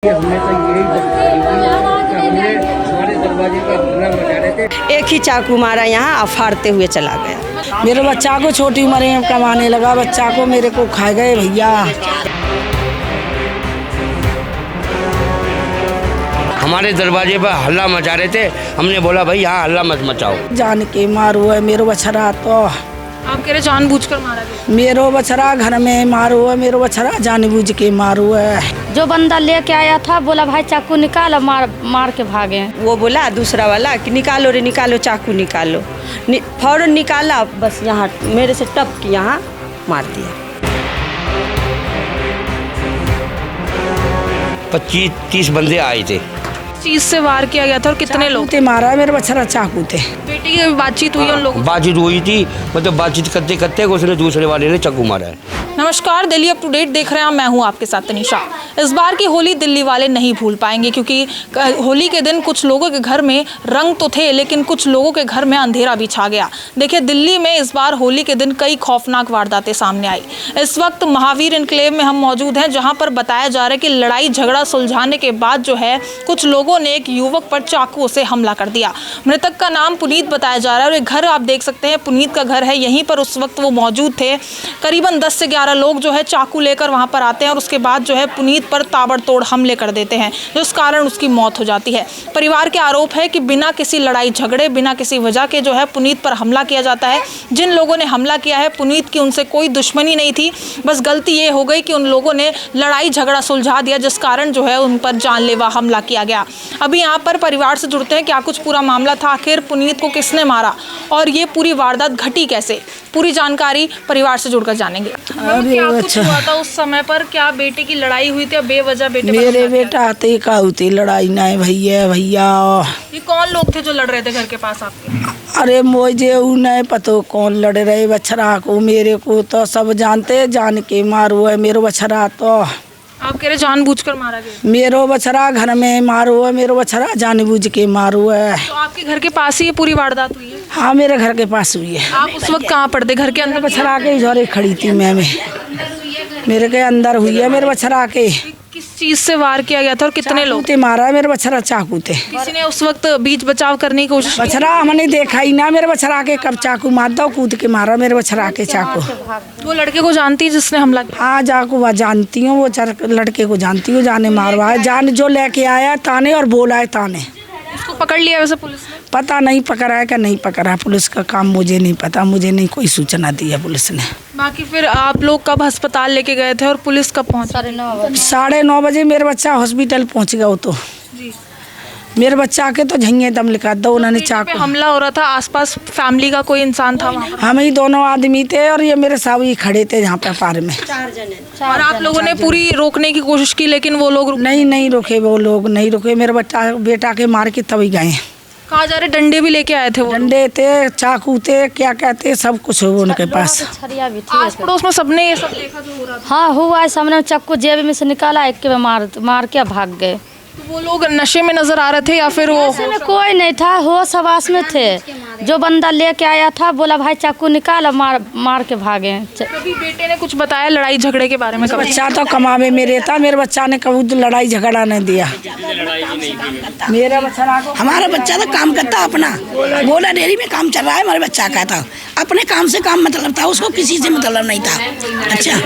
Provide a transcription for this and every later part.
हमने तो यही जानकारी दी कि हमने हमारे दरवाजे का हल्ला मचा रहे थे। एक ही चाकू मारा यहाँ और फाड़ते हुए चला गया। मेरे बच्चा को छोटी उम्र में कमाने लगा, बच्चा को मेरे को खा गए भैया। हमारे दरवाजे पर हल्ला मचा रहे थे, हमने बोला भाई यहाँ हल्ला मत मचाओ। जान के मारो है मेरो बछड़ा, तो आप कह रहे जानबूझकर मारा गया? मेरो बछड़ा घर में मारो है, मेरो बछड़ा जानबूझ के मारो है। जो बंदा लेके आया था बोला भाई चाकू निकाल, मार के भागे। वो बोला दूसरा वाला कि निकालो रे निकालो, चाकू निकालो। फौरन निकाला, बस यहाँ मेरे से टप के यहाँ मार दिया। 25-30 बंदे आए थे। चीज से वार किया गया था और कितने लोग? ते मारा मेरे बछड़ा चाकू थे। बेटी की बातचीत हुई उन लोगों? बातचीत हुई थी, मतलब बातचीत करते करते उसने दूसरे वाले ने चाकू मारा है। नमस्कार, दिल्ली अप टू डेट देख रहे हैं, मैं हूं आपके साथ तनिषा। इस बार की होली दिल्ली वाले नहीं भूल पाएंगे, क्योंकि होली के दिन कुछ लोगों के घर में रंग तो थे, लेकिन कुछ लोगों के घर में अंधेरा भी छा गया। देखिए, दिल्ली में इस बार होली के दिन कई खौफनाक वारदातें सामने आई। इस वक्त महावीर एन्क्लेव में हम मौजूद हैं, जहां पर बताया जा रहा है कि लड़ाई झगड़ा सुलझाने के बाद जो है कुछ लोगों ने एक युवक पर चाकू से हमला कर दिया। मृतक का नाम पुनीत बताया जा रहा है और ये घर आप देख सकते हैं, पुनीत का घर है। यहीं पर उस वक्त वो मौजूद थे। करीबन 10 से 11 लोग जो है चाकू लेकर वहां पर आते हैं और उसके बाद जो है पुनीत पर ताबड़तोड़ हमले कर देते हैं, जिस कारण उसकी मौत हो जाती है। परिवार के आरोप है कि बिना किसी लड़ाई झगड़े, बिना किसी वजह के जो है पुनीत पर हमला किया जाता है। जिन लोगों ने हमला किया है, पुनीत की उनसे कोई दुश्मनी नहीं थी, बस गलती ये हो गई कि उन लोगों ने लड़ाई झगड़ा सुलझा दिया, जिस कारण जो है उन पर जानलेवा हमला किया गया। अभी यहाँ पर परिवार से जुड़ते हैं, क्या कुछ पूरा मामला था, आखिर पुनीत को किसने मारा और ये पूरी वारदात घटी कैसे, पूरी जानकारी परिवार से जुड़कर जानेंगे। क्या कुछ हुआ था उस समय पर? क्या बेटे की लड़ाई हुई थी? बेवजह बेटे मेरे बेटा आते का होती लड़ाई नहीं भैया। ये कौन लोग थे जो लड़ रहे थे घर के पास आपके? अरे मुझे नहीं पता कौन लड़ रहे बछड़ा को, मेरे को तो सब जानते, जान के मारो है मेरो बछड़ा। तो आप कह रहे जानबूझकर मारा गया? मेरो बछड़ा घर में मारो है, मेरो बछड़ा जानबूझ के मारो है। तो आपके घर के पास ही ये पूरी वारदात हुई है? हाँ, मेरे घर के पास हुई है। आप उस वक्त कहाँ पड़ते? घर के अंदर? बछड़ा के झोरे खड़ी थी मैं मेरे के अंदर हुई है। मेरे बछड़ा के किस चीज से वार किया गया था और कितने लोग थे? मारा है मेरे बछड़ा चाकू थे। किसी ने उस वक्त बीच बचाव करने की कोशिश की? बछड़ा हमने देखा ही ना, मेरे बछड़ा के कब चाकू मार दो, कूद के मारा मेरे बछड़ा के चाकू। वो लड़के को जानती है जिसने हमला किया? हाँ, जाकू वह जानती हूँ, वो लड़के को जानती हूँ, जाने मारवा है, जान जो लेके आया ताने और बोला है ताने। उसको पकड़ लिया वैसे पुलिस ने? पता नहीं पकड़ा है क्या नहीं पकड़ा, पुलिस का काम मुझे नहीं पता, मुझे नहीं कोई सूचना दी है पुलिस ने। बाकी फिर आप लोग कब अस्पताल लेके गए थे और पुलिस कब पहुंची? 9:30 बजे मेरे बच्चा हॉस्पिटल पहुंच गया। वो तो जी, मेरे बच्चा के तो झंगे दम लिखा दो उन्होंने चाकू। हमला हो रहा था, आसपास फैमिली का कोई इंसान था वहाँ पर? हम ही दोनों आदमी थे और ये मेरे साहब ही खड़े थे यहाँ पे पार में। और आप लोगों ने पूरी रोकने की कोशिश की, लेकिन वो लोग नहीं रोके, वो लोग नहीं रुके। मेरे बेटा के मार के तभी गए। कहा जा रहे डंडे भी लेके आए थे वो? डंडे थे, चाकू थे, क्या कहते सब कुछ हो उनके पास। छरिया भी थी। आस पड़ोस में सबने ये सब देखा जो हो रहा था? हाँ, हुआ है, सामने चाकू जेब में से निकाला, एक के मार के भाग गए। तो वो लोग नशे में नजर आ रहे थे या फिर वो? ऐसे में कोई नहीं था, होश हवास में थे। जो बंदा लेके आया था बोला भाई चाकू निकाल, मार के भागे। कभी बेटे ने कुछ बताया लड़ाई झगड़े के बारे में? बच्चा तो कमावे मेरे था, मेरे बच्चा ने कभी लड़ाई झगड़ा नहीं दिया। मेरा बच्चा को हमारा बच्चा तो काम करता अपना, बोला डेयरी में काम चल रहा है, हमारे बच्चा का था अपने काम से काम मतलब था, उसको किसी से मतलब नहीं था। अच्छा,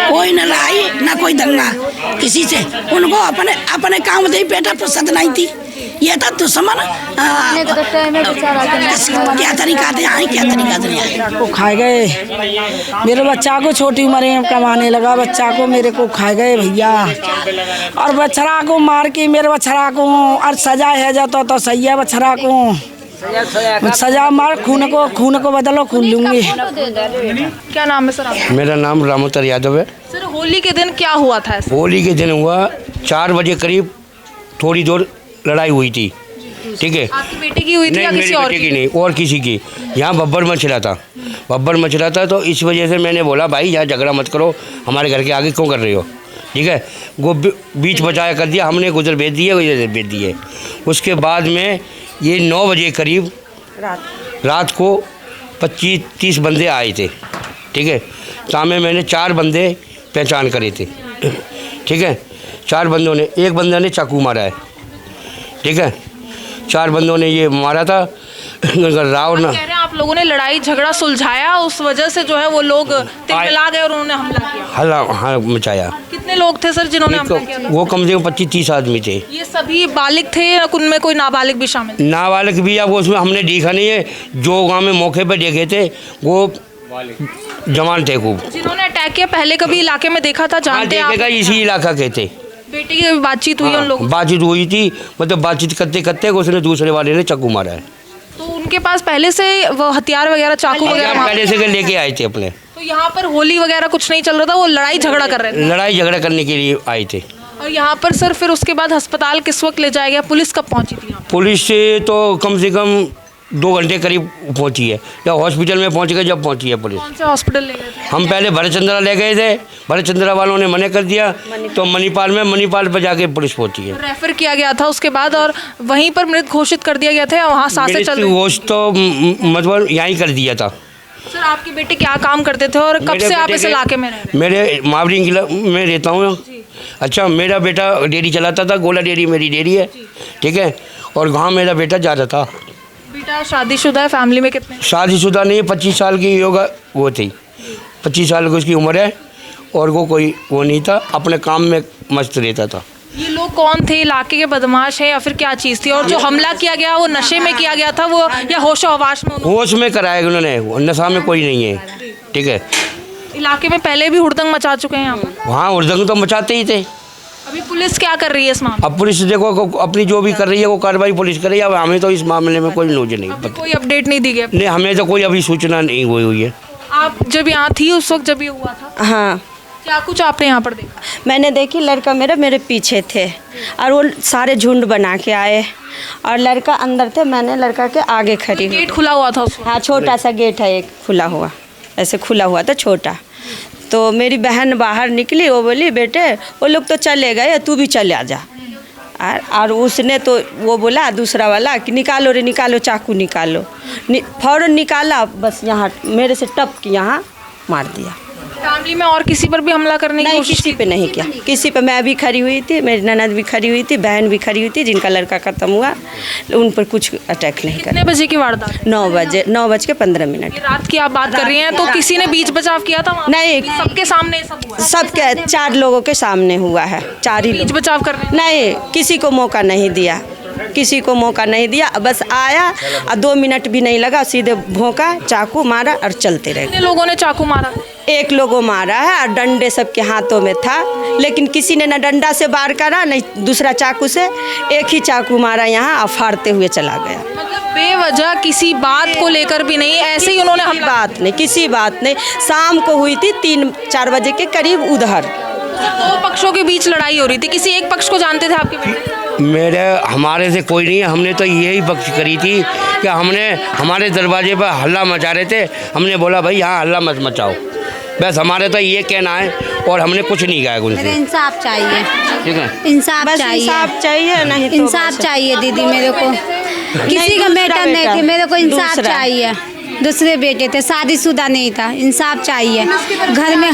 कोई न लड़ाई ना कोई दंगा किसी से, उनको अपने काम से बेटा फुर्सत नहीं थी। ये था दुश्मन क्या तरीका थे आए, क्या तरीका से आए को खा गए। मेरे बच्चा को छोटी उम्र में कमाने लगा, बच्चा को मेरे को खा गए भैया। और बछड़ा को मार के मेरे बछड़ा को और सजा है जाता तो सही है, बछड़ा को सजा मार, खून को बदलो, खून लूंगी। क्या नाम है सर आपका? मेरा नाम रामोतर यादव है। सर, होली के दिन क्या हुआ था? होली के दिन हुआ 4 बजे करीब थोड़ी देर लड़ाई हुई थी, ठीक है। आपकी बेटी की हुई थी या नहीं, किसी मेरी और बेटी की? की नहीं, और किसी की। यहाँ बब्बर मच रहा था, तो इस वजह से मैंने बोला भाई यहाँ झगड़ा मत करो, हमारे घर के आगे क्यों कर रहे हो, ठीक है। वो बीच बचाया कर दिया, हमने उधर भेज दिए, उधर भेज दिए। उसके बाद में ये 9 बजे करीब रात को 25-30 बंदे आए थे, ठीक है। सामने मैंने 4 बंदे पहचान करे थे, ठीक है। 4 बंदों ने, एक बंदे ने चाकू मारा है, ठीक है, 4 बंदों ने ये मारा था। राव ना कह रहे हैं आप लोगों ने लड़ाई झगड़ा सुलझाया, उस वजह से जो है वो लोग तिलमिला गए और उन्होंने हमला किया। हल्ला मचाया। कितने लोग थे सर जिन्होंने हमला किया? वो कम से कम 25-30 आदमी थे। ये सभी बालिग थे या उनमें कोई नाबालिग भी शामिल थे? नाबालिग भी अब उसमें हमने देखा नहीं है, जो गांव में मौके पर देखे थे वो जवान थे खूब। जिन्होंने अटैक किया पहले कभी इलाके में देखा था, जानते हैं आप? देखेगा, इसी इलाका के थे। बेटी की बातचीत हुई उन लोगों? बातचीत हुई थी, मतलब बातचीत करते करते उसने दूसरे वाले ने चाकू मारा है। तो उनके पास पहले से वो हथियार वगैरह, चाकू वगैरह पहले से लेके आए थे अपने। तो यहाँ पर होली वगैरह कुछ नहीं चल रहा था, वो लड़ाई झगड़ा कर रहे थे? लड़ाई झगड़ा करने के लिए आए थे। और यहाँ पर सर फिर उसके बाद अस्पताल किस वक्त ले जाया गया? पुलिस कब पहुँची थी यहाँ पर? पुलिस से तो कम से कम 2 घंटे करीब पहुंची है, या हॉस्पिटल में पहुंच गए जब पहुंची है पुलिस। कौन से हॉस्पिटल ले गए थे? हम पहले भरतचंद्रा ले गए थे, भरतचंद्रा वालों ने मना कर दिया, तो मणिपाल पर जाके पुलिस पहुंची है। रेफर किया गया था उसके बाद, और वहीं पर मृत घोषित कर दिया गया था, वहाँ सांसें चल रही? घोष तो मतलब यहीं कर दिया था। सर आपके बेटे क्या काम करते थे और कब से आप इस इलाके में रह रहे हैं? मेरे मावरी में रहता हूँ। अच्छा, मेरा बेटा डेयरी चलाता था, गोला डेयरी मेरी डेयरी है, ठीक है, और गाँव मेरा बेटा जाता था। बेटा शादीशुदा है? फैमिली में कितने? शादीशुदा नहीं, 25 साल की योगा वो थी, 25 साल की उसकी उम्र है, और वो कोई वो नहीं था, अपने काम में मस्त रहता था। ये लोग कौन थे? इलाके के बदमाश हैं या फिर क्या चीज़ थी? और जो हमला किया गया वो नशे में किया गया था वो, या होशो हवास में? होश में कराया उन्होंने, नशा में कोई नहीं है, ठीक है। इलाके में पहले भी हुड़दंग मचा चुके हैं यहाँ पर? वहाँ हुड़दंग तो मचाते ही थे। अभी पुलिस क्या कर रही है इस मामले? अब पुलिस देखो अपनी जो भी कर रही है वो कार्रवाई पुलिस कर रही है। अब हमें तो इस मामले में कोई न्यूज नहीं पता, कोई अपडेट नहीं दी गई? नहीं, हमें तो कोई अभी सूचना नहीं हुई है। आप जब यहाँ थी उस वक्त जब ये हुआ था? हाँ, क्या कुछ आपने यहाँ पर देखा? मैंने देखी, लड़का मेरे पीछे थे और वो सारे झुंड बना के आए, और लड़का अंदर थे, मैंने लड़का के आगे खड़ी हुई। गेट खुला हुआ था उस वक्त? हाँ, छोटा सा गेट है एक खुला हुआ, ऐसे खुला हुआ था छोटा। तो मेरी बहन बाहर निकली, वो बोली बेटे वो लोग तो चले गए, तू भी चले आ जा। और उसने तो वो बोला दूसरा वाला कि निकालो रे निकालो, चाकू निकालो। फ़ौरन निकाला, बस यहाँ मेरे से टप की यहाँ मार दिया। फैमिली में और किसी पर भी हमला करने की नहीं, कोशिश? किसी पे नहीं किया, किसी पे। मैं भी खड़ी हुई थी, मेरी ननद भी खड़ी हुई थी, बहन भी खड़ी हुई थी, जिनका लड़का ख़त्म हुआ, उन पर कुछ अटैक नहीं कितने बजे की वारदात? 9:15। रात की आप बात कर रही हैं, तो किसी ने बीच बचाव किया था वहाँ? नहीं, सबके सामने सब हुआ? सबके 4 लोगों के सामने हुआ है, 4 ही बीच लोग। बचाव कर रहे हैं? नहीं, किसी को मौका नहीं दिया, किसी को मौका नहीं दिया। बस आया और 2 मिनट भी नहीं लगा, सीधे भोंका, चाकू मारा और चलते रहे। कितने लोगों ने चाकू मारा? 1 लोगों मारा है, और डंडे सबके हाथों में था, लेकिन किसी ने न डंडा से वार करा नहीं दूसरा चाकू से, एक ही चाकू मारा यहाँ और फाड़ते हुए चला गया। मतलब बेवजह किसी बात को लेकर भी नहीं, ऐसे ही उन्होंने हमला? बात नहीं, किसी बात नहीं। शाम को हुई थी 3-4 बजे के करीब उधर। 2 पक्षों के बीच लड़ाई हो रही थी, किसी एक पक्ष को जानते थे आपके बेटे? हमारे से कोई नहीं है, हमने तो यही पक्ष करी थी कि हमारे दरवाजे पर हल्ला मचा रहे थे, हमने बोला भाई यहाँ हल्ला मत मचाओ, बस हमारे तो ये कहना है, और हमने कुछ नहीं कहा उनसे। इंसाफ चाहिए, ठीक है, इंसाफ बस चाहिए, इंसाफ चाहिए, नहीं तो इंसाफ चाहिए दीदी। मेरे को किसी का बेटा नहीं थे, मेरे को इंसाफ चाहिए। दूसरे बेटे थे, शादीशुदा नहीं था, इंसाफ चाहिए। घर में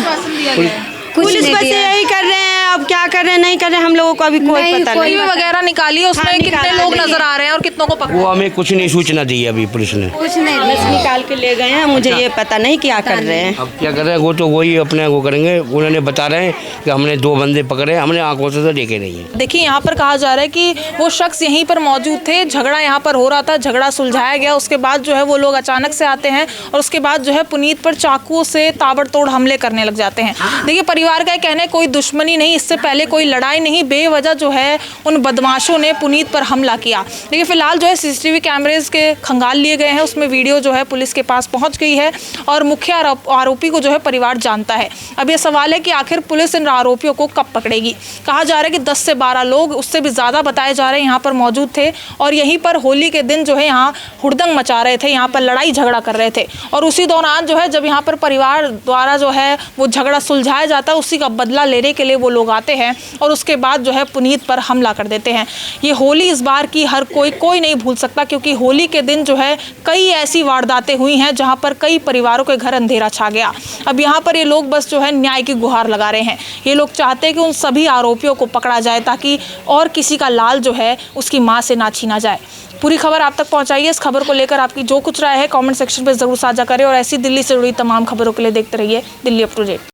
कुछ पुलिस नहीं बस दिया। यही कर रहे हैं, अब क्या कर रहे हैं नहीं कर रहे हैं, हम लोगों को अभी कोई नहीं, पता कोई नहीं। वगैरह निकाली, उसमें हाँ, कितने निकाला लोग लेकिन- नजर आ रहे हैं और कितनों को पकड़ा? वो हमें कुछ नहीं सूचना दी अभी पुलिस ने। कुछ नहीं बस दिया। निकाल के ले गए हैं, मुझे ये पता नहीं क्या कर रहे हैं। अब क्या कर रहे हैं वो तो वही अपने वो करेंगे। उन्होंने बता रहे हैं कि हमने 2 बंदे पकड़े, हमने आंखों से तो देखे नहीं है। देखिए यहाँ पर कहा जा रहा है कि वो शख्स यहीं पर मौजूद थे, झगड़ा यहाँ पर हो रहा था, झगड़ा सुलझाया गया, उसके बाद जो है वो लोग अचानक से आते हैं और उसके बाद जो है पुनीत पर चाकू से ताबड़तोड़ हमले करने लग जाते हैं। देखिए परिवार का कहना है कोई दुश्मनी नहीं, इससे पहले कोई लड़ाई नहीं, बेवजह जो है उन बदमाशों ने पुनीत पर हमला किया। देखिए फिलहाल जो है सीसीटीवी कैमरेज के खंगाल लिए गए हैं, उसमें वीडियो जो है पुलिस के पास पहुंच गई है और मुख्य आरोपी को जो है परिवार जानता है। अब ये सवाल है कि आखिर पुलिस इन आरोपियों को कब पकड़ेगी। कहा जा रहा है कि 10 से 12 लोग, उससे भी ज़्यादा बताए जा रहे हैं, यहाँ पर मौजूद थे और यहीं पर होली के दिन जो है यहाँ हुड़दंग मचा रहे थे, यहाँ पर लड़ाई झगड़ा कर रहे थे। और उसी दौरान जो है जब यहाँ पर परिवार द्वारा जो है वो झगड़ा सुलझाया जाता है, उसी का बदला लेने के लिए वो लोग करवाते हैं और उसके बाद जो है पुनीत पर हमला कर देते हैं। ये होली इस बार की हर कोई नहीं भूल सकता, क्योंकि होली के दिन जो है कई ऐसी वारदातें हुई हैं जहां पर कई परिवारों के घर अंधेरा छा गया। अब यहां पर ये लोग बस जो है न्याय की गुहार लगा रहे हैं। ये लोग चाहते हैं कि उन सभी आरोपियों को पकड़ा जाए ताकि और किसी का लाल जो है उसकी मां से ना छीना जाए। पूरी खबर आप तक पहुंचाइए। इस खबर को लेकर आपकी जो कुछ राय है कमेंट सेक्शन पर जरूर साझा करें और ऐसी दिल्ली से जुड़ी तमाम खबरों के लिए देखते रहिए दिल्ली अप टू डेट।